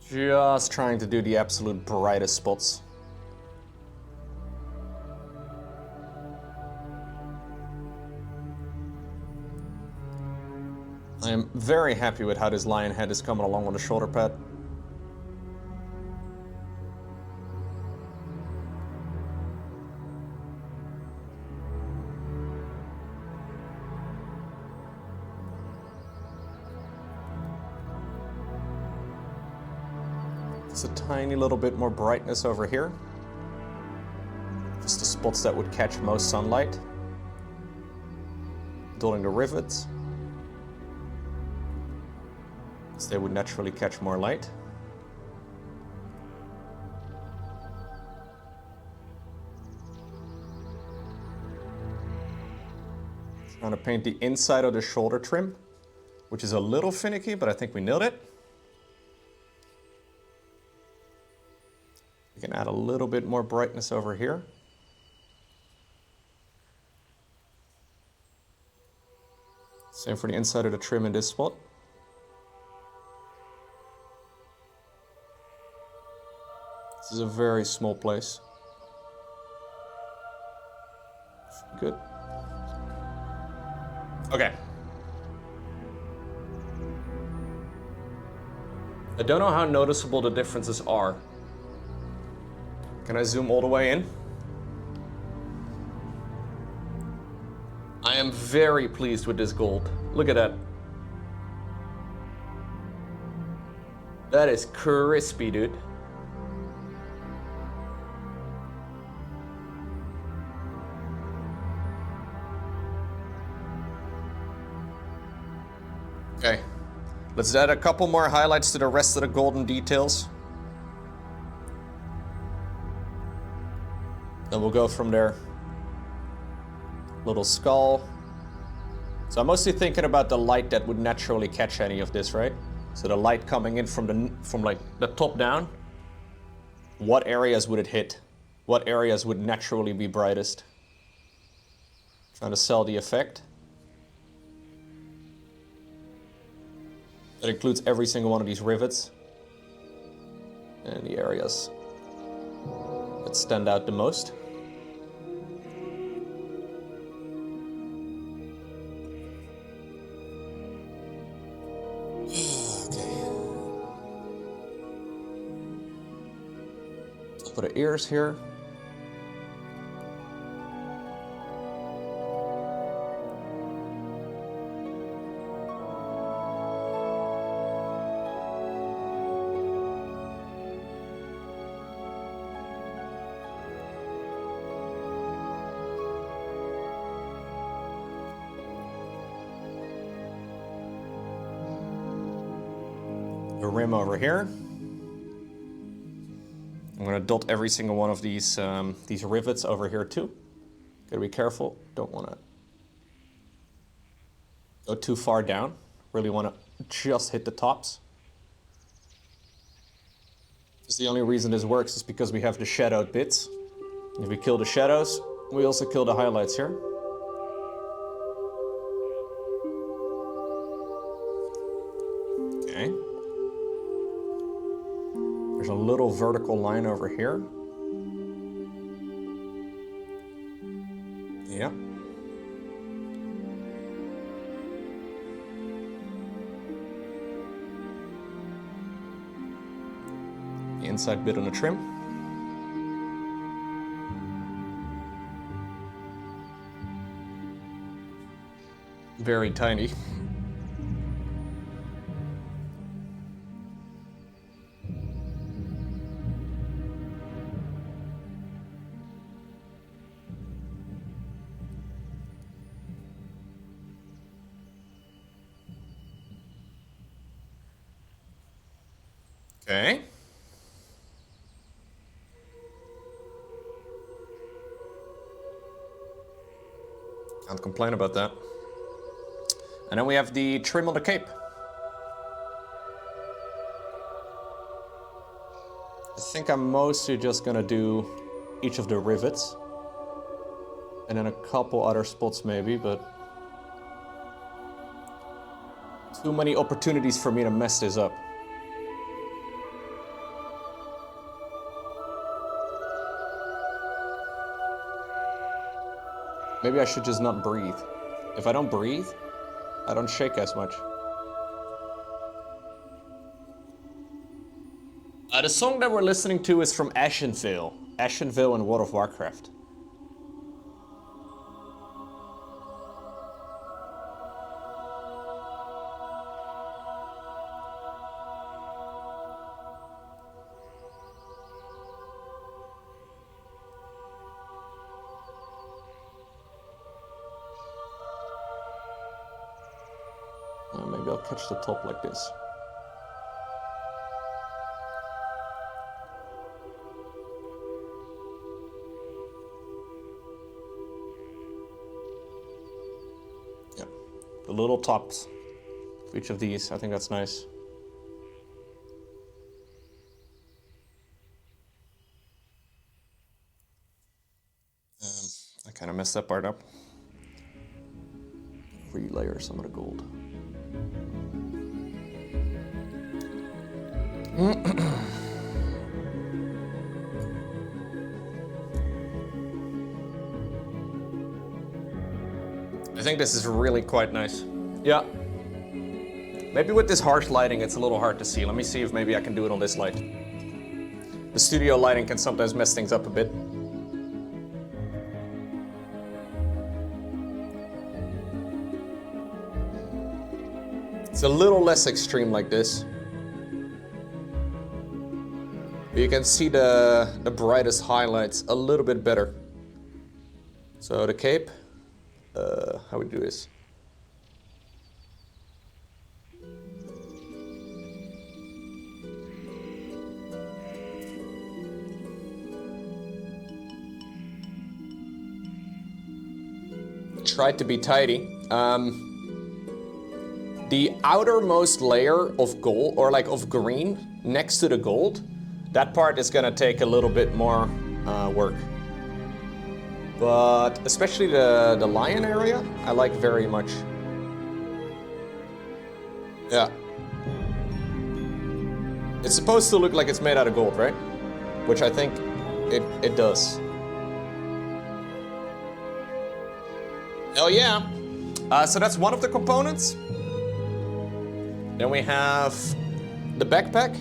Just trying to do the absolute brightest spots. I am very happy with how this lion head is coming along on the shoulder pad. Just a tiny little bit more brightness over here. Just the spots that would catch most sunlight. Dulling the rivets. So they would naturally catch more light. Trying to paint the inside of the shoulder trim, which is a little finicky, but I think we nailed it. We can add a little bit more brightness over here. Same for the inside of the trim in this spot. This is a very small place. Good. Okay. I don't know how noticeable the differences are. Can I zoom all the way in? I am very pleased with this gold. Look at that. That is crispy, dude. Okay, let's add a couple more highlights to the rest of the golden details. Then we'll go from there. Little skull. So I'm mostly thinking about the light that would naturally catch any of this, right? So the light coming in from like the top down. What areas would it hit? What areas would naturally be brightest? Trying to sell the effect. That includes every single one of these rivets and the areas that stand out the most. Okay. I'll put the ears here. The rim over here. I'm going to dot every single one of these rivets over here too. Gotta be careful. Don't want to go too far down. Really want to just hit the tops. Because the only reason this works is because we have the shadowed bits. If we kill the shadows, we also kill the highlights here. Okay. There's a little vertical line over here. Yep. The inside bit on the trim. Very tiny. Okay. Can't complain about that. And then we have the trim on the cape. I think I'm mostly just gonna do each of the rivets. And then a couple other spots maybe, but too many opportunities for me to mess this up. Maybe I should just not breathe. If I don't breathe, I don't shake as much. The song that we're listening to is from Ashenvale. Ashenvale in World of Warcraft. Maybe I'll catch the top like this. Yeah, the little tops of each of these. I think that's nice. I kind of messed that part up. Relayer some of the gold. I think this is really quite nice. Yeah. Maybe with this harsh lighting, it's a little hard to see. Let me see if maybe I can do it on this light. The studio lighting can sometimes mess things up a bit. It's a little less extreme like this. You can see the brightest highlights a little bit better. So the cape, how we do this? Tried to be tidy. The outermost layer of gold, or like of green, next to the gold, that part is gonna take a little bit more work. But especially the lion area, I like very much. Yeah. It's supposed to look like it's made out of gold, right? Which I think it does. Hell yeah. So that's one of the components. Then we have the backpack.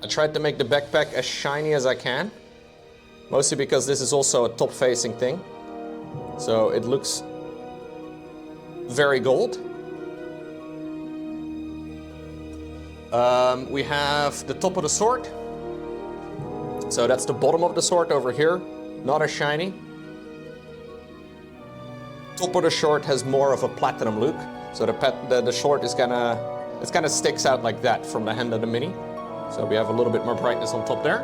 I tried to make the backpack as shiny as I can. Mostly because this is also a top-facing thing. So it looks very gold. We have the top of the sword. So that's the bottom of the sword over here. Not as shiny. Top of the sword has more of a platinum look. So the sword is kind of sticks out like that from the hand of the mini. So we have a little bit more brightness on top there.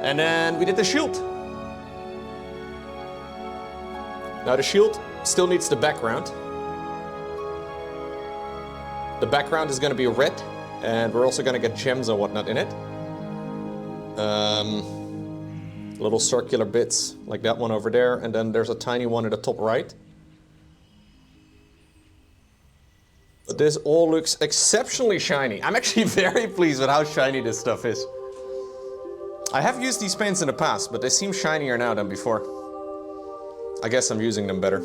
And then we did the shield. Now the shield still needs the background. The background is going to be red, and we're also going to get gems and whatnot in it. Little circular bits like that one over there, and then there's a tiny one at the top right. But this all looks exceptionally shiny. I'm actually very pleased with how shiny this stuff is. I have used these paints in the past, but they seem shinier now than before. I guess I'm using them better.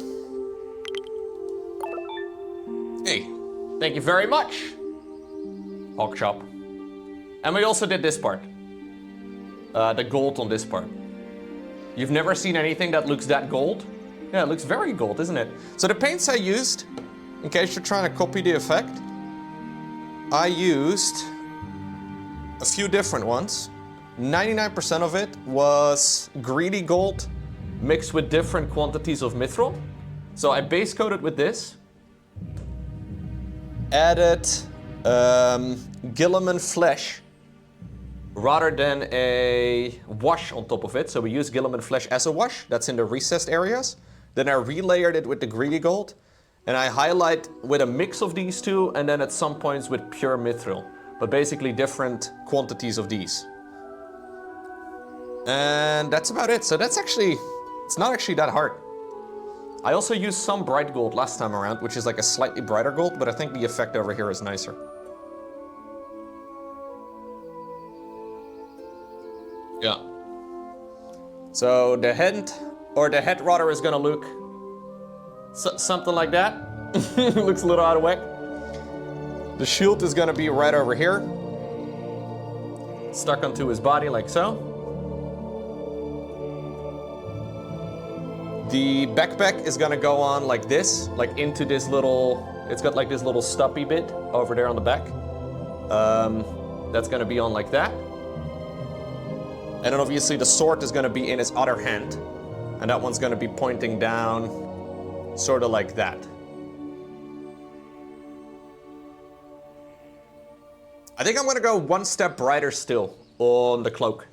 Hey, thank you very much, Hawk Chop. And we also did this part. The gold on this part. You've never seen anything that looks that gold? Yeah, it looks very gold, isn't it? So the paints I used, in case you're trying to copy the effect, I used a few different ones. 99% of it was greedy gold mixed with different quantities of mithril. So I base coated with this. Added Guilliman flesh rather than a wash on top of it. So we use Guilliman flesh as a wash. That's in the recessed areas. Then I relayered it with the greedy gold. And I highlight with a mix of these two, and then at some points with pure mithril. But basically different quantities of these. And that's about it. So that's actually, it's not actually that hard. I also used some bright gold last time around, which is like a slightly brighter gold, but I think the effect over here is nicer. Yeah. So the head rudder is gonna look something like that. Looks a little out of whack. The shield is gonna be right over here, stuck onto his body like so. The backpack is gonna go on like this, like into this little, it's got like this little stumpy bit over there on the back. That's gonna be on like that. And then obviously the sword is gonna be in his other hand. And that one's gonna be pointing down, sort of like that. I think I'm gonna go one step brighter still on the cloak.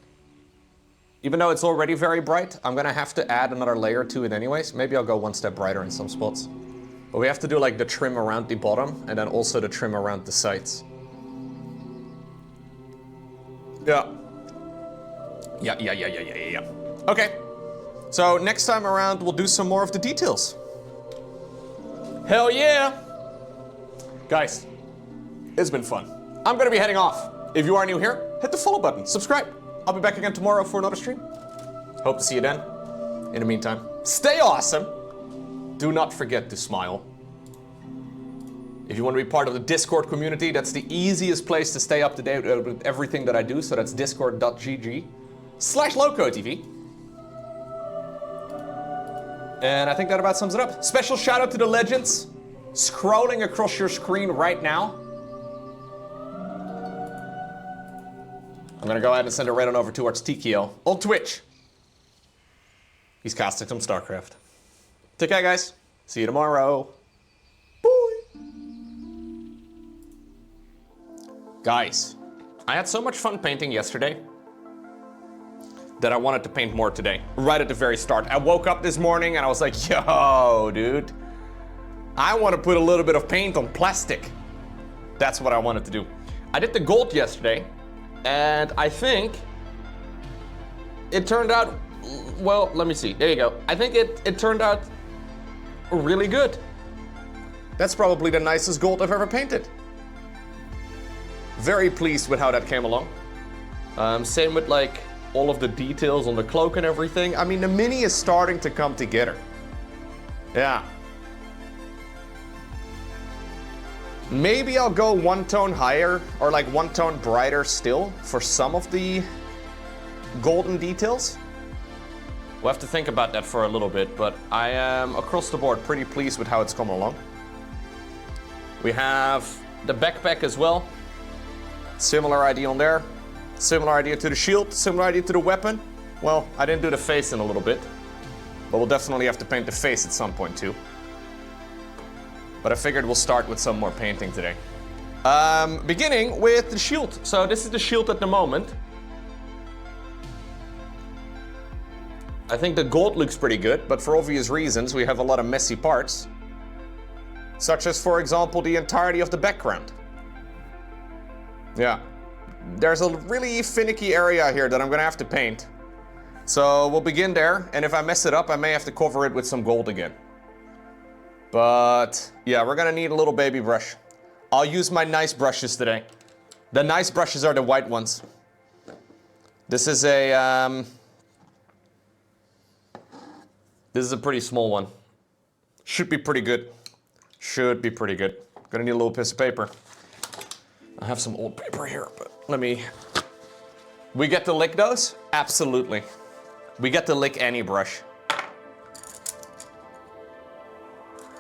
Even though it's already very bright, I'm gonna have to add another layer to it anyways. Maybe I'll go one step brighter in some spots. But we have to do like the trim around the bottom and then also the trim around the sides. Yeah. Yeah. Okay. So next time around, we'll do some more of the details. Hell yeah! Guys, it's been fun. I'm gonna be heading off. If you are new here, hit the follow button, subscribe. I'll be back again tomorrow for another stream. Hope to see you then. In the meantime, stay awesome. Do not forget to smile. If you want to be part of the Discord community, that's the easiest place to stay up to date with everything that I do. So that's discord.gg/LowkoTV. And I think that about sums it up. Special shout out to the legends scrolling across your screen right now. I'm gonna go ahead and send it right on over towards Tikio on Twitch. He's casting some StarCraft. Take care, guys. See you tomorrow. Bye. Guys, I had so much fun painting yesterday that I wanted to paint more today, right at the very start. I woke up this morning and I was like, yo, dude, I want to put a little bit of paint on plastic. That's what I wanted to do. I did the gold yesterday, and I think it turned out, well, let me see. There you go. I think it turned out really good. That's probably the nicest gold I've ever painted. Very pleased with how that came along. Same with like all of the details on the cloak and everything. I mean, the mini is starting to come together. Yeah. Maybe I'll go one tone higher or like one tone brighter still for some of the golden details. We'll have to think about that for a little bit, but I am across the board pretty pleased with how it's come along. We have the backpack as well. Similar idea on there. Similar idea to the shield, similar idea to the weapon. Well, I didn't do the face in a little bit, but we'll definitely have to paint the face at some point too. But I figured we'll start with some more painting today. Beginning with the shield. So this is the shield at the moment. I think the gold looks pretty good, but for obvious reasons, we have a lot of messy parts. Such as, for example, the entirety of the background. Yeah. There's a really finicky area here that I'm gonna have to paint. So we'll begin there, and if I mess it up, I may have to cover it with some gold again. But yeah, we're gonna need a little baby brush. I'll use my nice brushes today. The nice brushes are the white ones. This is a pretty small one. Should be pretty good. Should be pretty good. Gonna need a little piece of paper. I have some old paper here, but let me... We get to lick those? Absolutely. We get to lick any brush.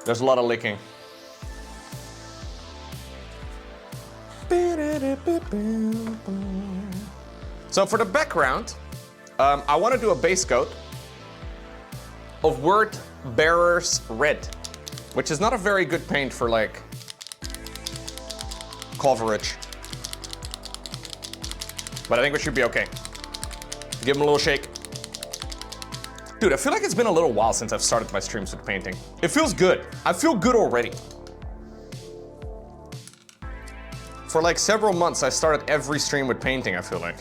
There's a lot of licking. So for the background, I want to do a base coat of Word Bearer's Red, which is not a very good paint for like coverage. But I think we should be okay. Give him a little shake. Dude, I feel like it's been a little while since I've started my streams with painting. It feels good. I feel good already. For like several months, I started every stream with painting, I feel like.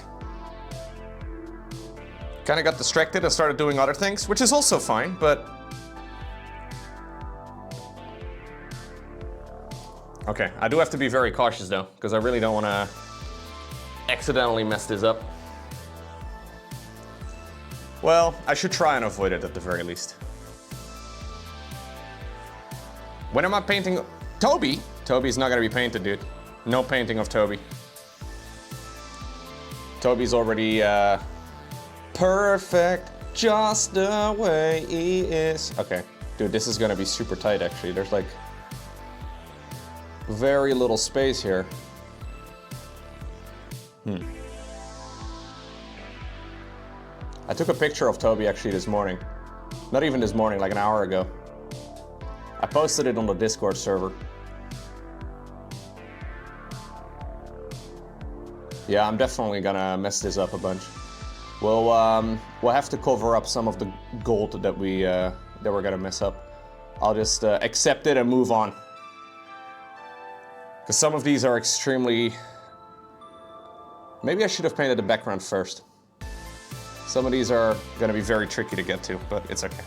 Kinda got distracted and started doing other things, which is also fine, but... Okay, I do have to be very cautious though, because I really don't wanna accidentally mess this up. Well, I should try and avoid it at the very least. When am I painting Toby? Toby's not gonna be painted, dude. No painting of Toby. Toby's already perfect, just the way he is. Okay, dude, this is gonna be super tight actually. There's like very little space here. I took a picture of Toby actually this morning. Not even this morning, like an hour ago. I posted it on the Discord server. Yeah, I'm definitely gonna mess this up a bunch. We'll have to cover up some of the gold that we're gonna mess up. I'll just accept it and move on. Because some of these are extremely... Maybe I should have painted the background first. Some of these are gonna be very tricky to get to, but it's okay.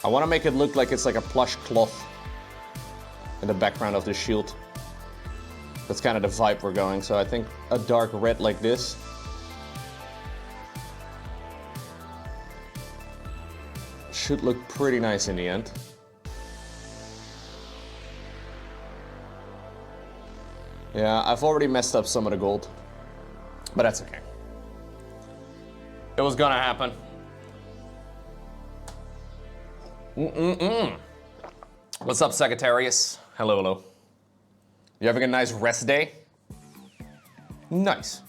I want to make it look like it's like a plush cloth in the background of the shield. That's kind of the vibe we're going, so I think a dark red like this should look pretty nice in the end. Yeah, I've already messed up some of the gold, but that's okay. It was gonna happen. What's up, Sagittarius? Hello, hello. You having a nice rest day? Nice.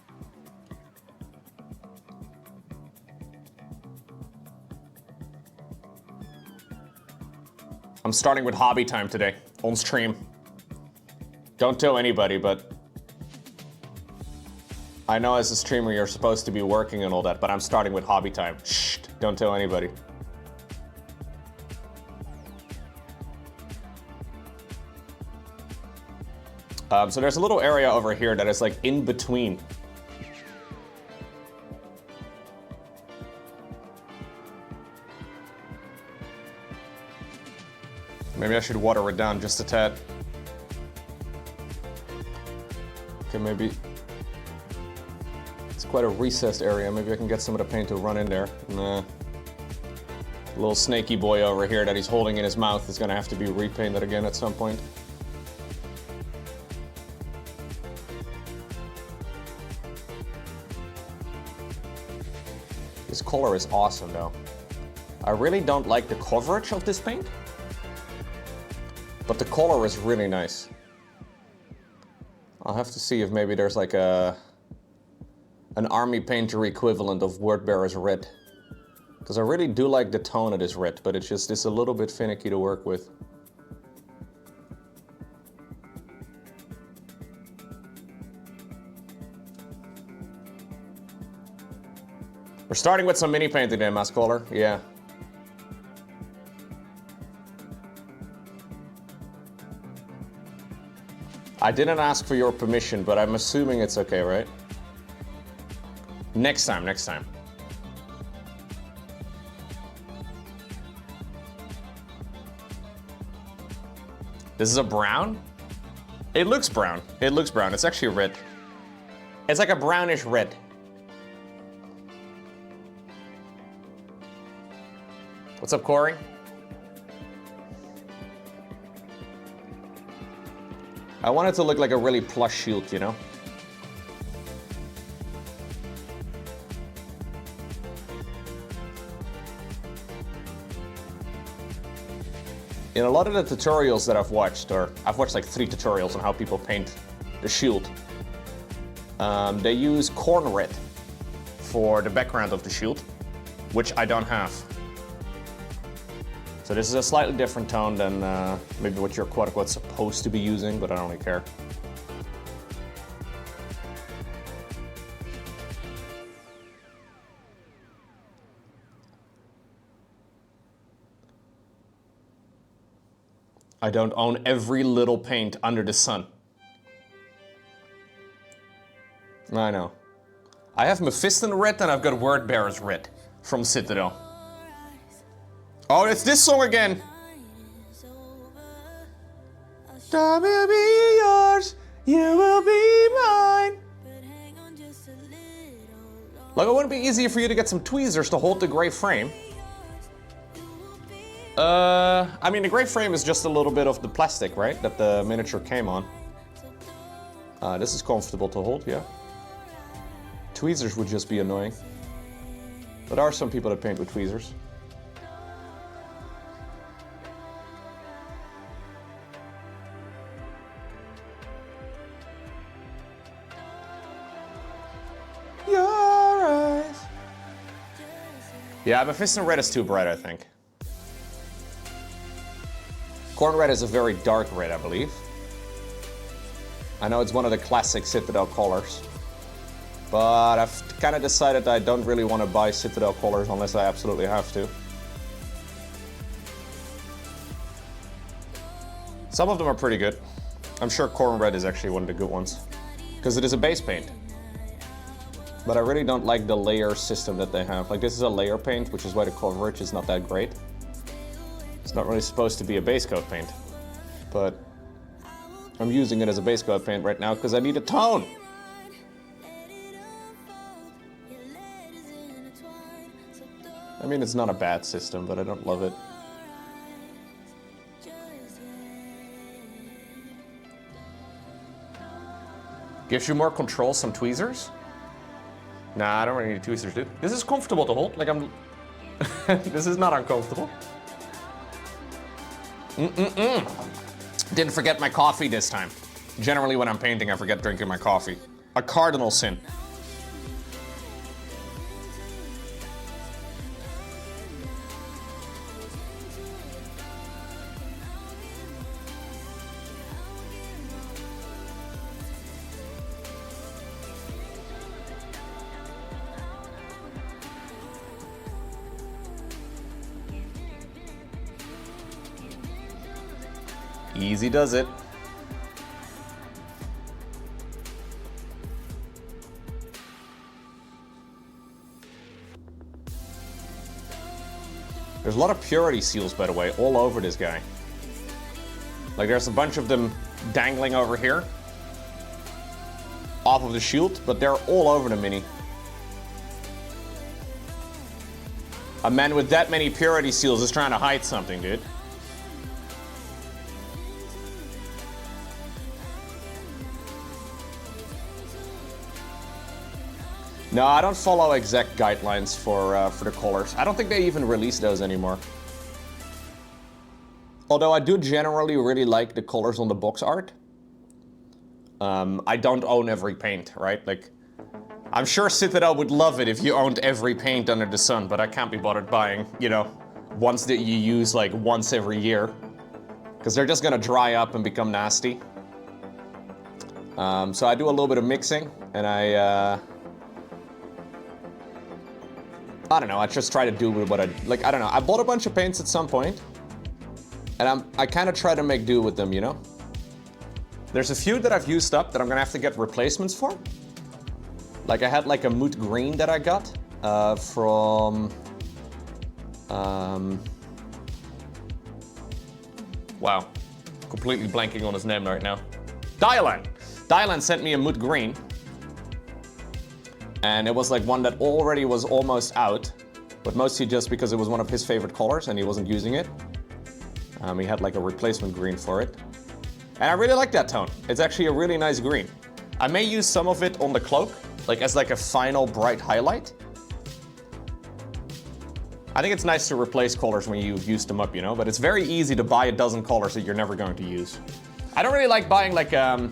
I'm starting with hobby time today, on stream. Don't tell anybody, but I know as a streamer you're supposed to be working and all that, but I'm starting with hobby time. Shh, don't tell anybody. So there's a little area over here that is like in between. Maybe I should water it down just a tad. Okay, maybe it's quite a recessed area. Maybe I can get some of the paint to run in there. Nah. Little snaky boy over here that he's holding in his mouth is gonna have to be repainted again at some point. This color is awesome though. I really don't like the coverage of this paint, but the color is really nice. I'll have to see if maybe there's like an army painter equivalent of Wordbearer's red. Because I really do like the tone of this red, but it's a little bit finicky to work with. We're starting with some mini painting then, Mascaller. Yeah. I didn't ask for your permission, but I'm assuming it's okay, right? Next time, next time. This is a brown? It looks brown. It looks brown. It's actually red. It's like a brownish red. What's up, Corey? I want it to look like a really plush shield, you know? In a lot of the tutorials that I've watched, or I've watched like 3 tutorials on how people paint the shield, they use corn red for the background of the shield, which I don't have. So this is a slightly different tone than maybe what you're quote-unquote supposed to be using, but I don't really care. I don't own every little paint under the sun. I know. I have Mephiston red and I've got Wordbearer's red from Citadel. Oh, it's this song again! I will be yours, you will be mine. Like, it wouldn't be easier for you to get some tweezers to hold the gray frame. I mean, the gray frame is just a little bit of the plastic, right? That the miniature came on. This is comfortable to hold, yeah. Tweezers would just be annoying. But there are some people that paint with tweezers. Your eyes. Yeah, Mephiston red is too bright, I think. Corn red is a very dark red, I believe. I know it's one of the classic Citadel colors. But I've kind of decided I don't really want to buy Citadel colors unless I absolutely have to. Some of them are pretty good. I'm sure Corn red is actually one of the good ones. Because it is a base paint. But I really don't like the layer system that they have. Like, this is a layer paint, which is why the coverage is not that great. It's not really supposed to be a base coat paint. But I'm using it as a base coat paint right now because I need a tone. I mean, it's not a bad system, but I don't love it. Gives you more control, some tweezers? Nah, I don't really need tweezers, dude. This is comfortable to hold. Like, I'm... This is not uncomfortable. Didn't forget my coffee this time. Generally, when I'm painting, I forget drinking my coffee. A cardinal sin. Easy does it. There's a lot of purity seals, by the way, all over this guy. Like, there's a bunch of them dangling over here. Off of the shield, but they're all over the mini. A man with that many purity seals is trying to hide something, dude. No, I don't follow exact guidelines for the colors. I don't think they even release those anymore. Although I do generally really like the colors on the box art. I don't own every paint, right? Like, I'm sure Citadel would love it if you owned every paint under the sun, but I can't be bothered buying, you know, ones that you use like once every year. Because they're just gonna dry up and become nasty. So I do a little bit of mixing, and I don't know, I just try to do with what I don't know, I bought a bunch of paints at some point, and I kind of try to make do with them, you know? There's a few that I've used up that I'm gonna have to get replacements for. Like, I had like a moot green that I got from... wow, completely blanking on his name right now. Dylan! Dylan sent me a moot green. And it was like one that already was almost out, but mostly just because it was one of his favorite colors and he wasn't using it. He had like a replacement green for it. And I really like that tone. It's actually a really nice green. I may use some of it on the cloak, like as like a final bright highlight. I think it's nice to replace colors when you've used them up, you know, but it's very easy to buy a dozen colors that you're never going to use. I don't really like buying like, a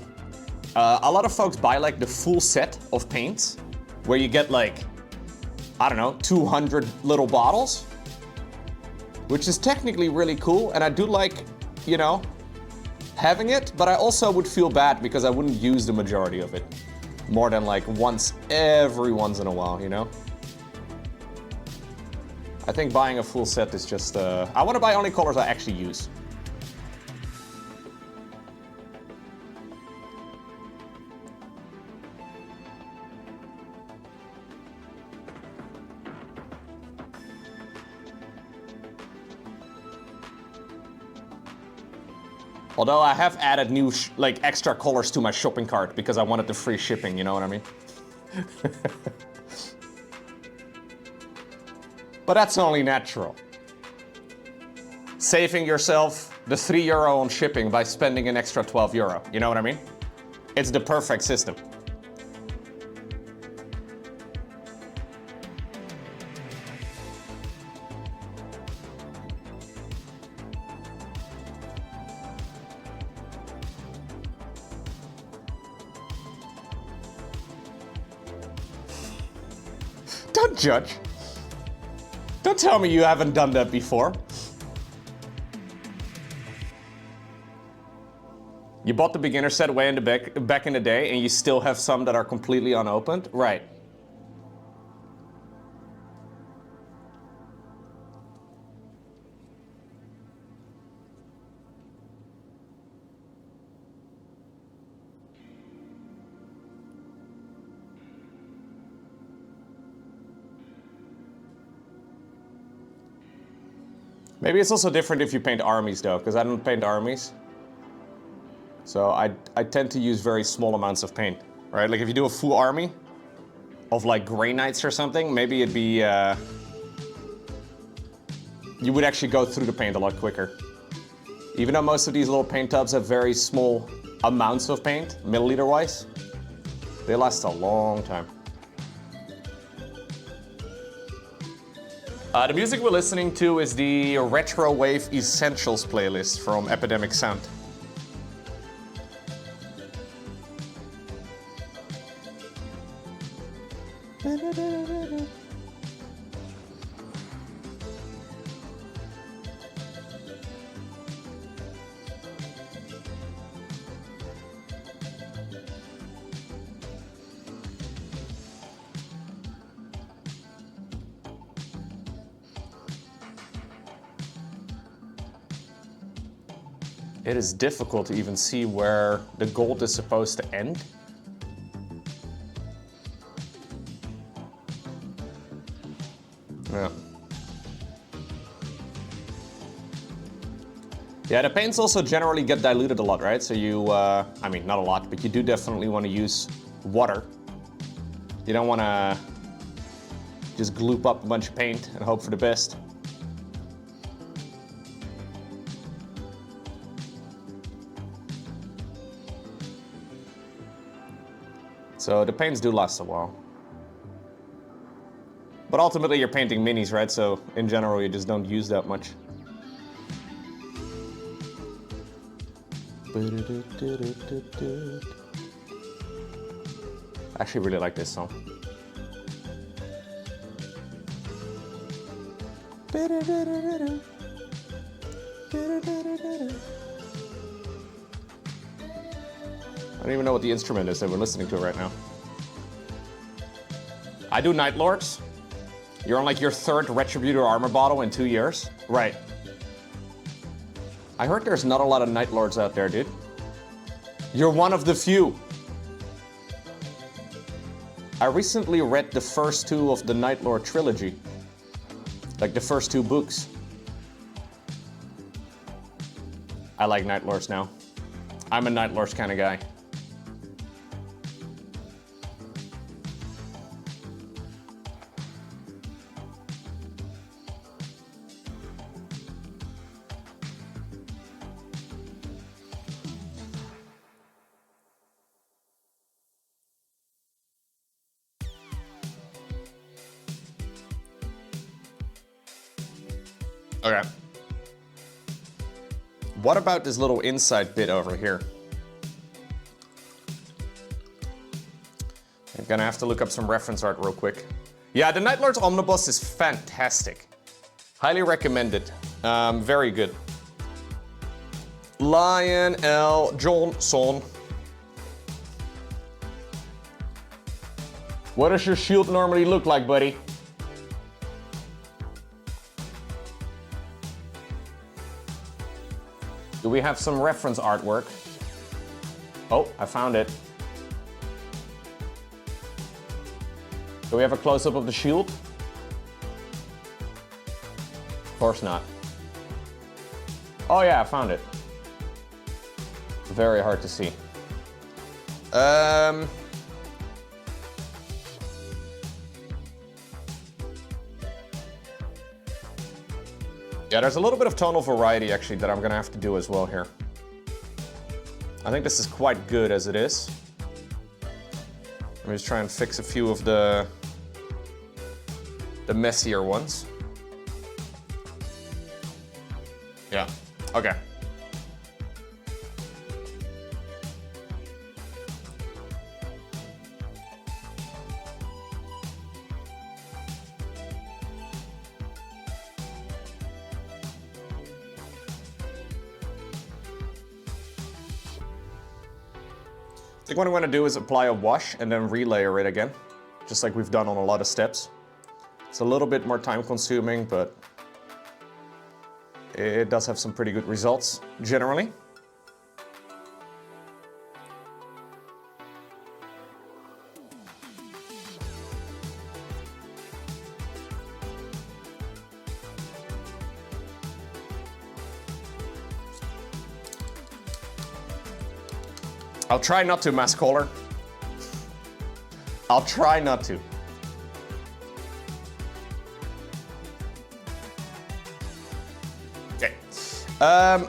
lot of folks buy like the full set of paints, where you get like, I don't know, 200 little bottles, which is technically really cool, and I do like, you know, having it, but I also would feel bad because I wouldn't use the majority of it. More than like every once in a while, you know? I think buying a full set is just, I want to buy only colors I actually use. Although I have added new, like, extra colors to my shopping cart because I wanted the free shipping, you know what I mean? But that's only natural. Saving yourself the €3 on shipping by spending an extra €12, you know what I mean? It's the perfect system. Don't judge. Don't tell me you haven't done that before. You bought the beginner set way in the back in the day and you still have some that are completely unopened? Right. Maybe it's also different if you paint armies though, because I don't paint armies. So I tend to use very small amounts of paint, right? Like if you do a full army of like Grey Knights or something, maybe it'd be, you would actually go through the paint a lot quicker. Even though most of these little paint tubs have very small amounts of paint, milliliter wise, they last a long time. The music we're listening to is the Retro Wave Essentials playlist from Epidemic Sound. It is difficult to even see where the gold is supposed to end. Yeah. Yeah, the paints also generally get diluted a lot, right? So you, I mean, not a lot, but you do definitely want to use water. You don't want to just gloop up a bunch of paint and hope for the best. So the paints do last a while. But ultimately you're painting minis, right? So in general you just don't use that much. I actually really like this song. I don't even know what the instrument is that we're listening to right now. I do Night Lords. You're on like your third Retributor armor bottle in 2 years? Right. I heard there's not a lot of Night Lords out there, dude. You're one of the few. I recently read the first 2 of the Night Lord trilogy. Like the first 2 books. I like Night Lords now. I'm a Night Lords kind of guy. Okay. What about this little inside bit over here? I'm gonna have to look up some reference art real quick. Yeah, the Night Lord's Omnibus is fantastic. Highly recommended. Very good. Lion L. Johnson. What does your shield normally look like, buddy? Do we have some reference artwork? Oh, I found it. Do we have a close-up of the shield? Of course not. Oh yeah, I found it. Very hard to see. Yeah, there's a little bit of tonal variety actually that I'm gonna have to do as well here. I think this is quite good as it is. Let me just try and fix a few of the messier ones. Yeah, okay. I think what I'm going to do is apply a wash and then relayer it again, just like we've done on a lot of steps. It's a little bit more time consuming, but it does have some pretty good results generally. I'll try not to, mass caller. I'll try not to. Okay.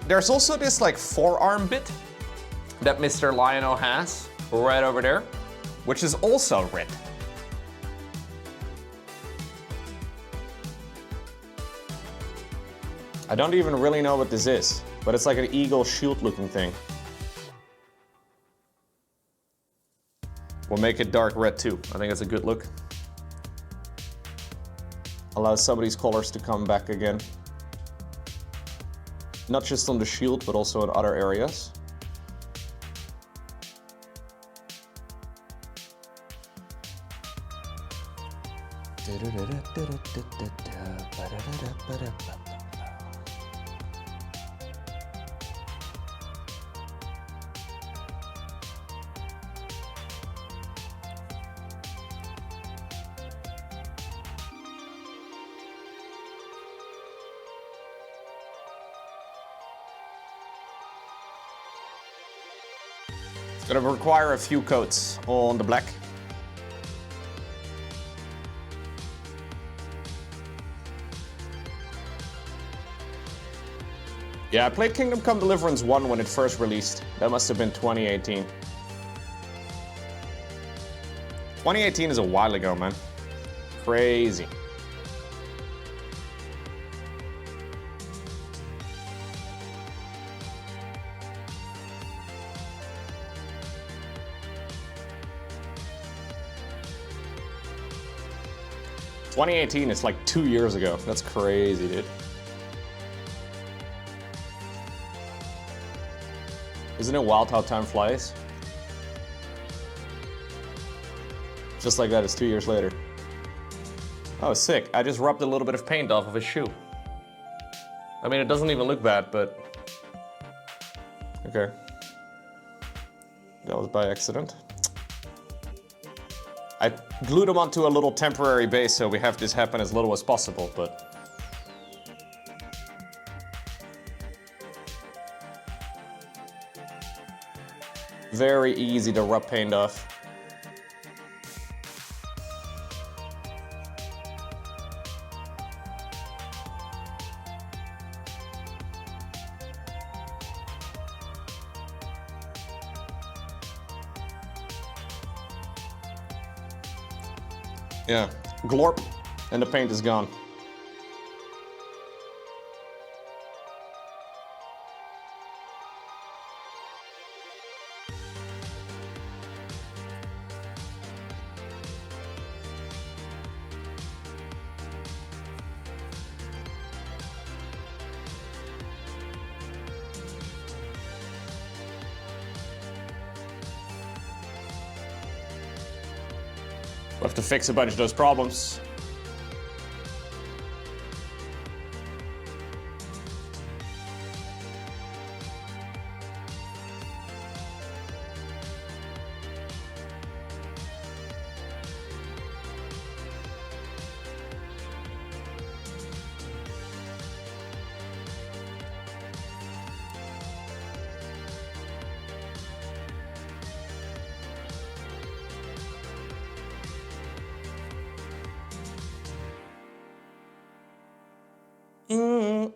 There's also this like forearm bit that Mr. Lionel has right over there, which is also red. I don't even really know what this is, but it's like an eagle shield looking thing. We'll make it dark red too. I think that's a good look. Allows some of these colors to come back again. Not just on the shield, but also in other areas. It's gonna require a few coats on the black. Yeah, I played Kingdom Come Deliverance 1 when it first released. That must have been 2018. 2018 is a while ago, man. Crazy. '18 is like 2 years ago. That's crazy, dude. Isn't it wild how time flies? Just like that, it's 2 years later. Oh, sick. I just rubbed a little bit of paint off of his shoe. I mean, it doesn't even look bad, but... Okay. That was by accident. I glued them onto a little temporary base so we have this happen as little as possible, but... Very easy to rub paint off. Yeah, glorp, and the paint is gone. We'll have to fix a bunch of those problems. Okay.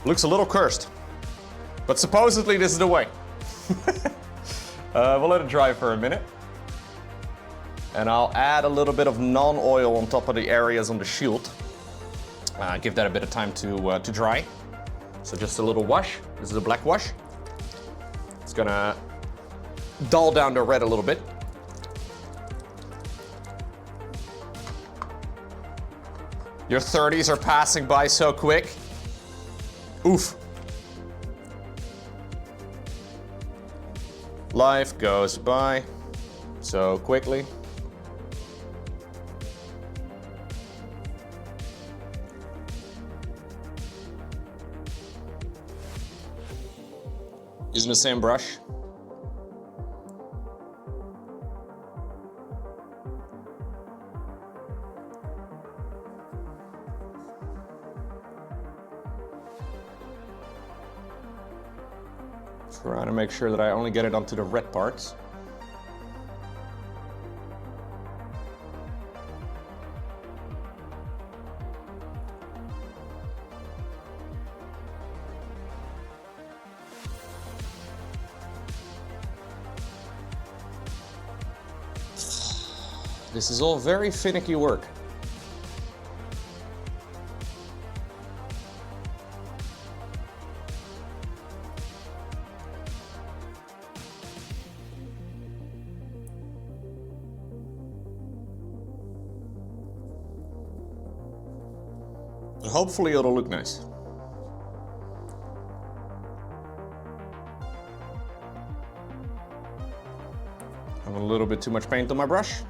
Looks a little cursed, but supposedly this is the way. We'll let it dry for a minute. And I'll add a little bit of non-oil on top of the areas on the shield. Give that a bit of time to dry. So just a little wash. This is a black wash. It's gonna dull down the red a little bit. Your 30s are passing by so quick. Oof. Life goes by so quickly. Using the same brush. Trying to make sure that I only get it onto the red parts. This is all very finicky work. And hopefully it'll look nice. I have a little bit too much paint on my brush.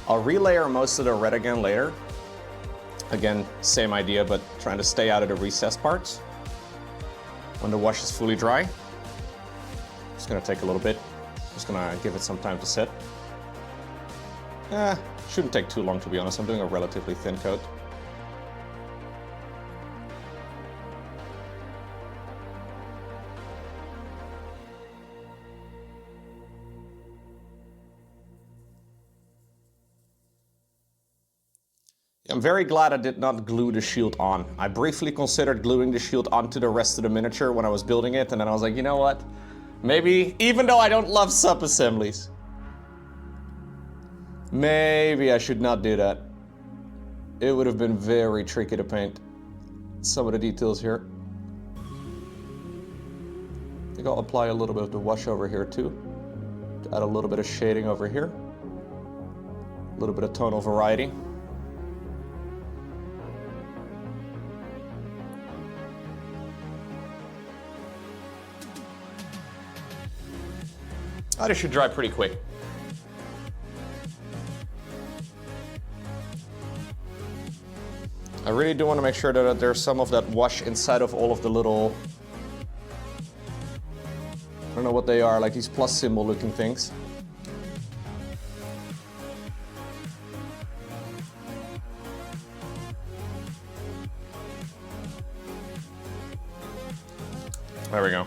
I'll relayer most of the red again later. Again, same idea, but trying to stay out of the recessed parts. When the wash is fully dry, it's gonna take a little bit. Just gonna give it some time to set. Shouldn't take too long, to be honest. I'm doing a relatively thin coat. I'm very glad I did not glue the shield on. I briefly considered gluing the shield onto the rest of the miniature when I was building it, and then I was like, you know what? Maybe, even though I don't love sub-assemblies, maybe I should not do that. It would have been very tricky to paint some of the details here. I think I'll apply a little bit of the wash over here too, to add a little bit of shading over here. A little bit of tonal variety. Oh, this should dry pretty quick. I really do want to make sure that there's some of that wash inside of all of the little, I don't know what they are, like these plus symbol looking things. There we go.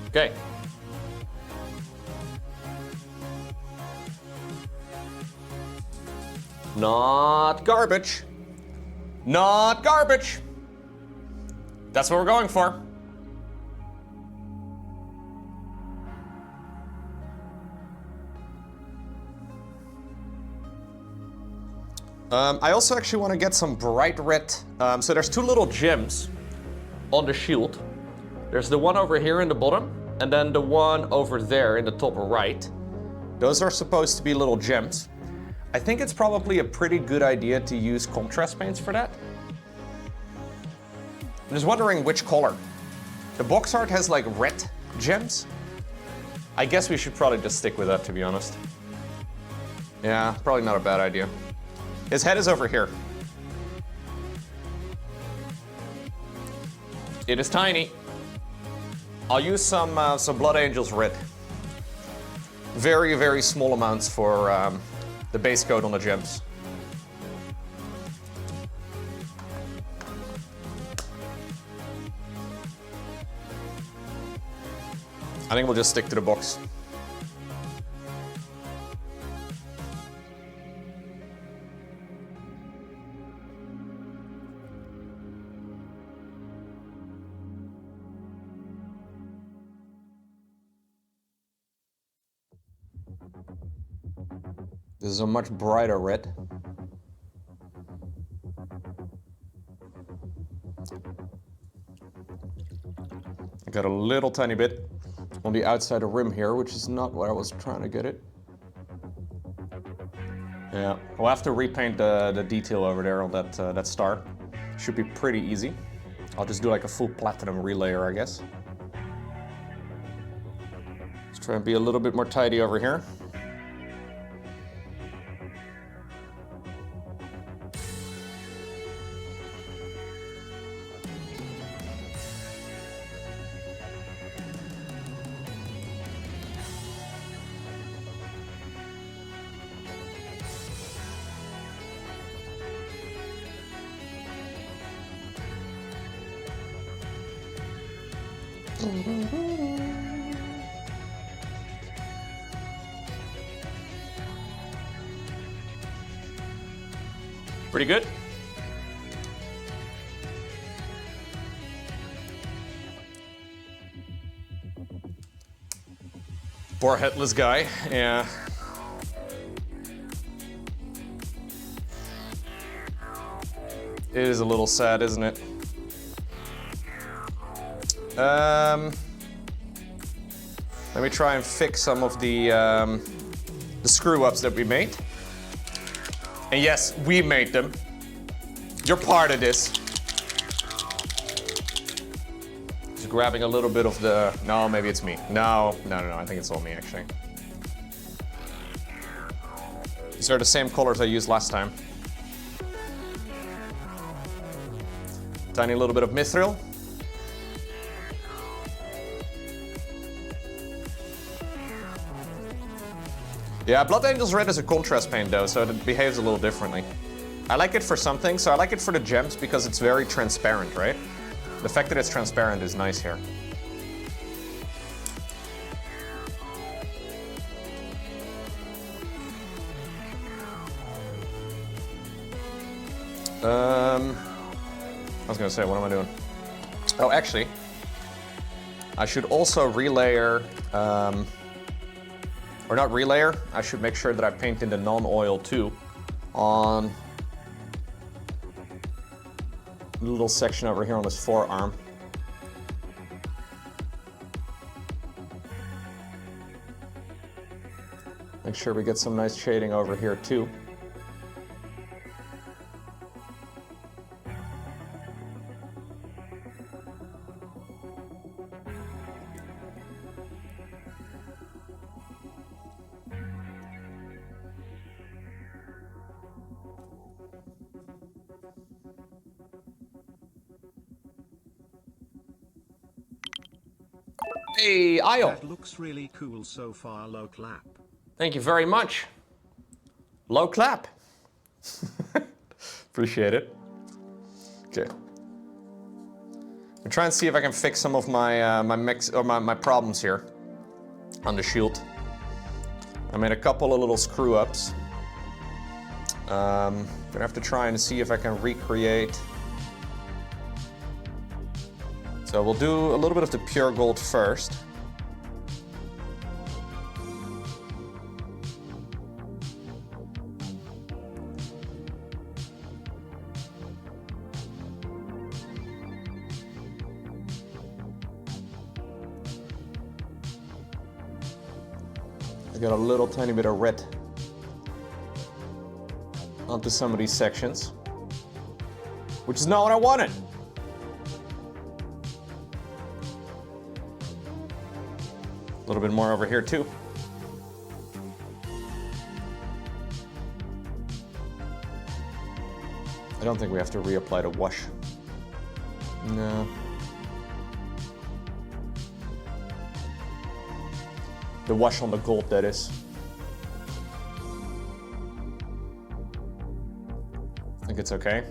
Okay. Not garbage. Not garbage. That's what we're going for. I also actually want to get some bright red. So there's two little gems on the shield. There's the one over here in the bottom, and then the one over there in the top right. Those are supposed to be little gems. I think it's probably a pretty good idea to use contrast paints for that. I'm just wondering which color. The box art has like red gems. I guess we should probably just stick with that, to be honest. Yeah, probably not a bad idea. His head is over here. It is tiny. I'll use some Blood Angels red. Very, very small amounts for the base coat on the gems. I think we'll just stick to the box. This is a much brighter red. I got a little tiny bit on the outside of rim here, which is not where I was trying to get it. Yeah, we'll have to repaint the detail over there on that star. Should be pretty easy. I'll just do like a full platinum relayer, I guess. Let's try and be a little bit more tidy over here. Pretty good. Poor headless guy, yeah. It is a little sad, isn't it? Let me try and fix some of the screw-ups that we made. And yes, we made them. You're part of this. Just grabbing a little bit of the... No, maybe it's me. No, I think it's all me, actually. These are the same colors I used last time. Tiny little bit of mithril. Yeah, Blood Angels Red is a contrast paint though, so it behaves a little differently. I like it for some things, so I like it for the gems because it's very transparent, right? The fact that it's transparent is nice here. I was gonna say, what am I doing? Oh, actually, I should also relayer, or not relayer, I should make sure that I paint in the non-oil too on a little section over here on this forearm. Make sure we get some nice shading over here too. Hey, Io. That looks really cool so far, low clap. Thank you very much. Low clap. Appreciate it. Okay. I'm trying to see if I can fix some of my my problems here on the shield. I made a couple of little screw ups. Gonna have to try and see if I can recreate. So we'll do a little bit of the pure gold first. I got a little tiny bit of red onto some of these sections, which is not what I wanted. A little bit more over here too. I don't think we have to reapply the wash. No. The wash on the gold, that is. I think it's okay.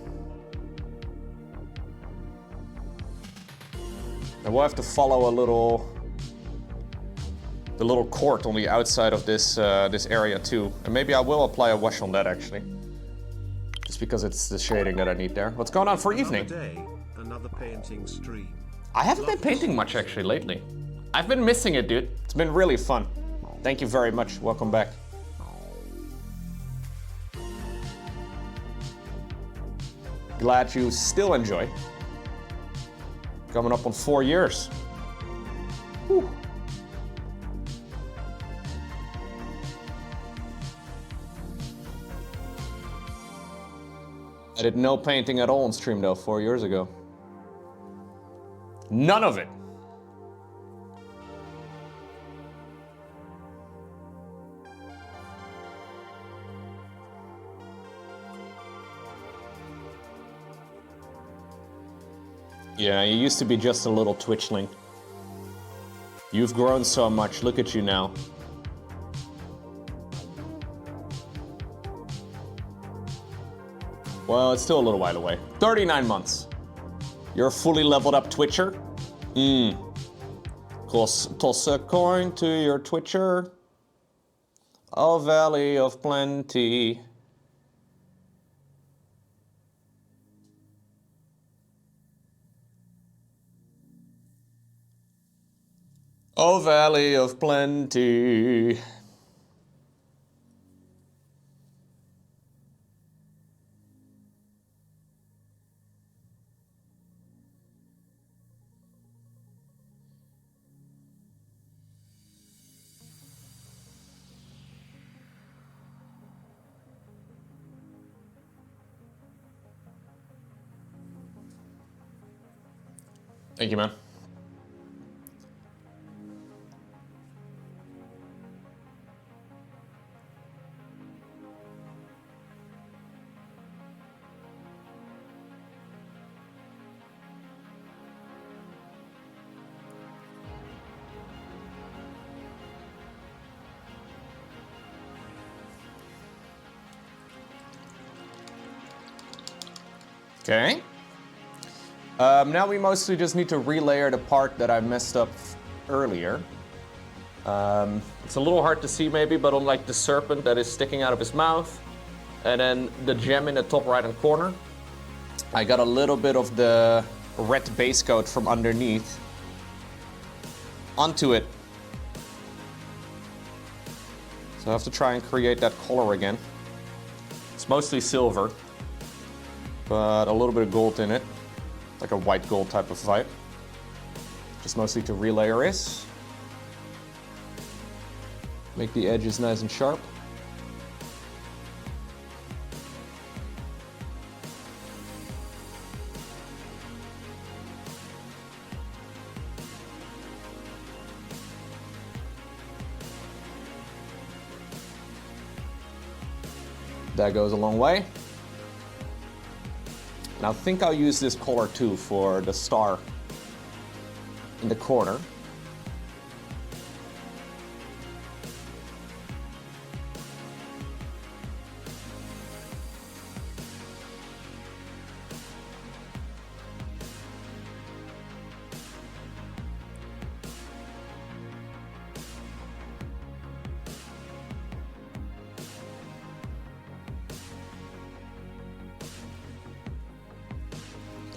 And we'll have to follow the little cord on the outside of this this area too. And maybe I will apply a wash on that actually. Just because it's the shading that I need there. What's going on for evening? Another day, another painting stream. I haven't been painting much actually lately. I've been missing it, dude. It's been really fun. Thank you very much. Welcome back. Glad you still enjoy. Coming up on 4 years. Whew. I did no painting at all on stream though 4 years ago. None of it. Yeah, you used to be just a little twitchling. You've grown so much, look at you now. Well, it's still a little while away. 39 months. You're a fully leveled up Twitcher? Toss a coin to your Twitcher. A valley of plenty. Oh, valley of plenty. Thank you, man. Okay. Now we mostly just need to relayer the part that I messed up earlier. It's a little hard to see maybe, but on like the serpent that is sticking out of his mouth, and then the gem in the top right hand corner, I got a little bit of the red base coat from underneath onto it. So I have to try and create that color again. It's mostly silver, but a little bit of gold in it. Like a white gold type of vibe. Just mostly to relayer this. Make the edges nice and sharp. That goes a long way. And I think I'll use this color too for the star in the corner.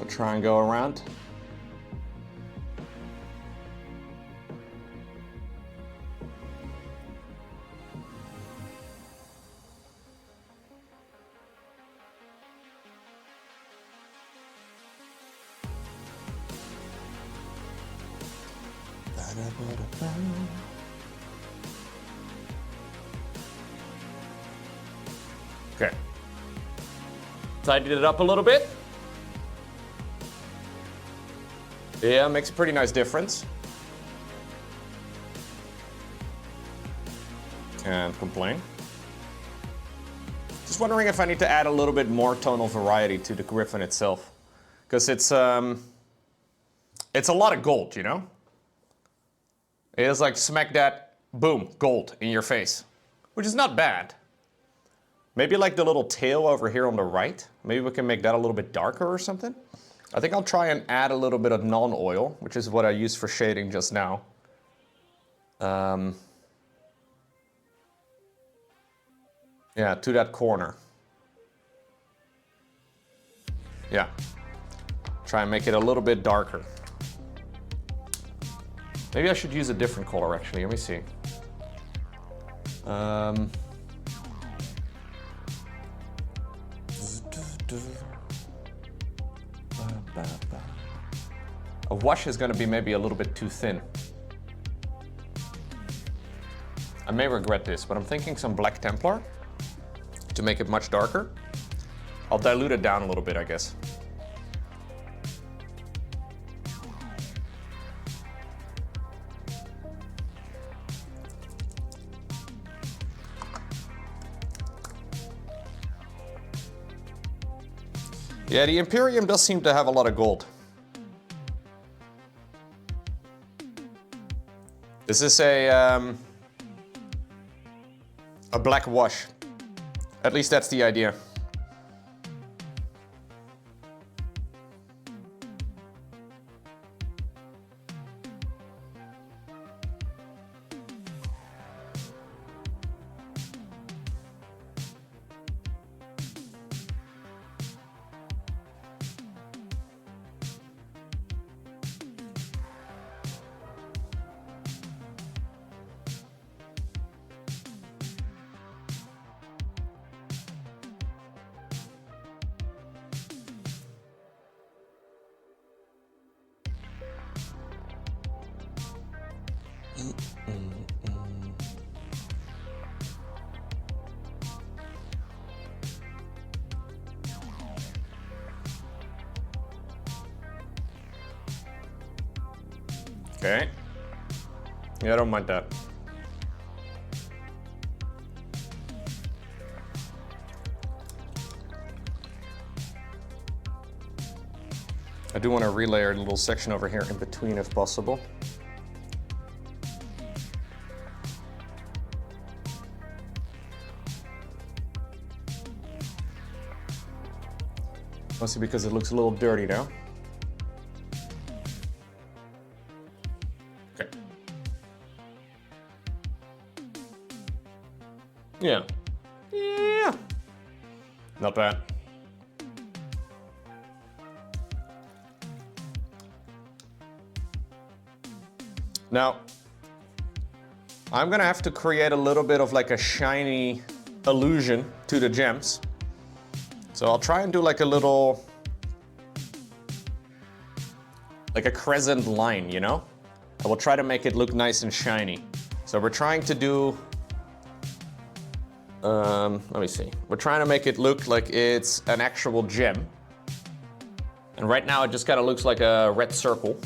Try and go around. Okay. Tidied it up a little bit. Yeah, makes a pretty nice difference. Can't complain. Just wondering if I need to add a little bit more tonal variety to the Griffin itself. Because it's a lot of gold, you know? It is like smack that, boom, gold in your face. Which is not bad. Maybe like the little tail over here on the right. Maybe we can make that a little bit darker or something. I think I'll try and add a little bit of non-oil, which is what I used for shading just now. Yeah, to that corner. Yeah. Try and make it a little bit darker. Maybe I should use a different color actually, let me see. A wash is going to be maybe a little bit too thin. I may regret this, but I'm thinking some Black Templar to make it much darker. I'll dilute it down a little bit, I guess. Yeah, the Imperium does seem to have a lot of gold. This is a black wash. At least that's the idea. Okay. Yeah, I don't mind that. I do want to relayer a little section over here in between if possible. Mostly because it looks a little dirty now. Okay. Yeah. Yeah. Not bad. Now, I'm gonna have to create a little bit of like a shiny illusion to the gems. So I'll try and do like a little, like a crescent line, you know? I will try to make it look nice and shiny. So we're trying to do, let me see. We're trying to make it look like it's an actual gem. And right now it just kind of looks like a red circle.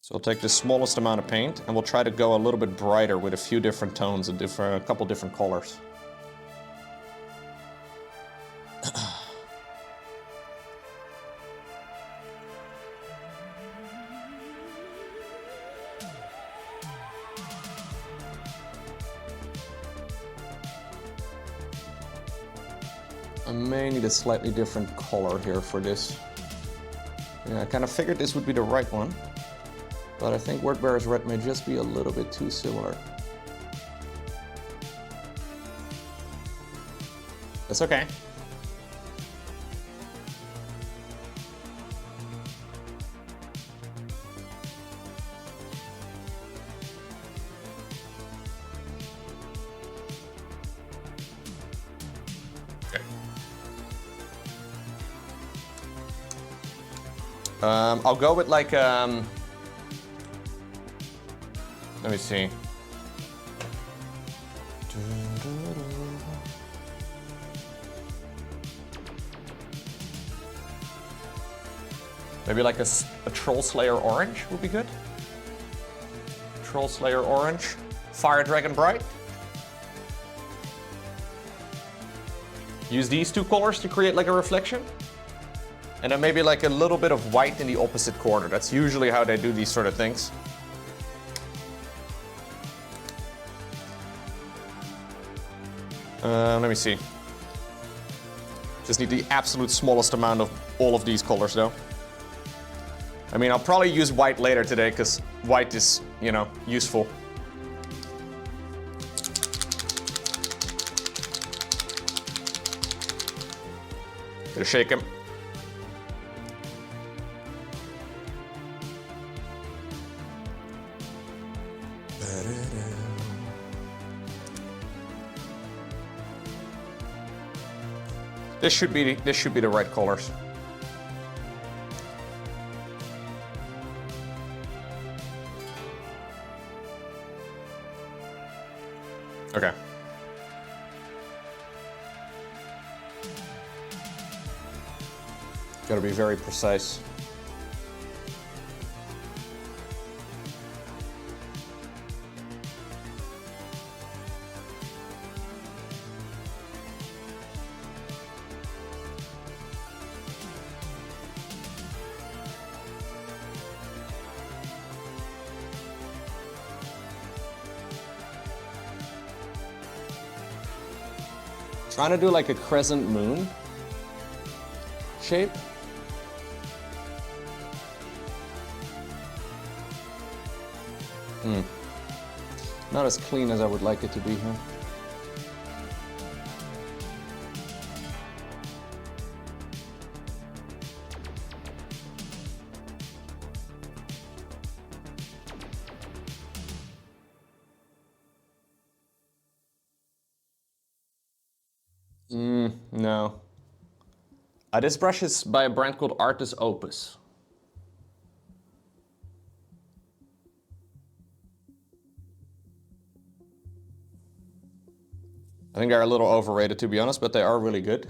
So I'll take the smallest amount of paint and we'll try to go a little bit brighter with a few different tones and a couple different colors. I may need a slightly different color here for this. Yeah, I kind of figured this would be the right one. But I think Wordbearer's Red may just be a little bit too similar. That's okay. Okay. I'll go with like, let me see. Maybe like a Troll Slayer orange would be good. Troll Slayer orange. Fire Dragon Bright. Use these two colors to create like a reflection. And then maybe like a little bit of white in the opposite corner. That's usually how they do these sort of things. Let me see. Just need the absolute smallest amount of all of these colors though. I mean, I'll probably use white later today because white is, you know, useful. Gonna shake him. This should be the right colors. Okay. Gotta be very precise. Trying to do like a crescent moon shape. Not as clean as I would like it to be here. No. This brush is by a brand called Artis Opus. I think they're a little overrated to be honest, but they are really good.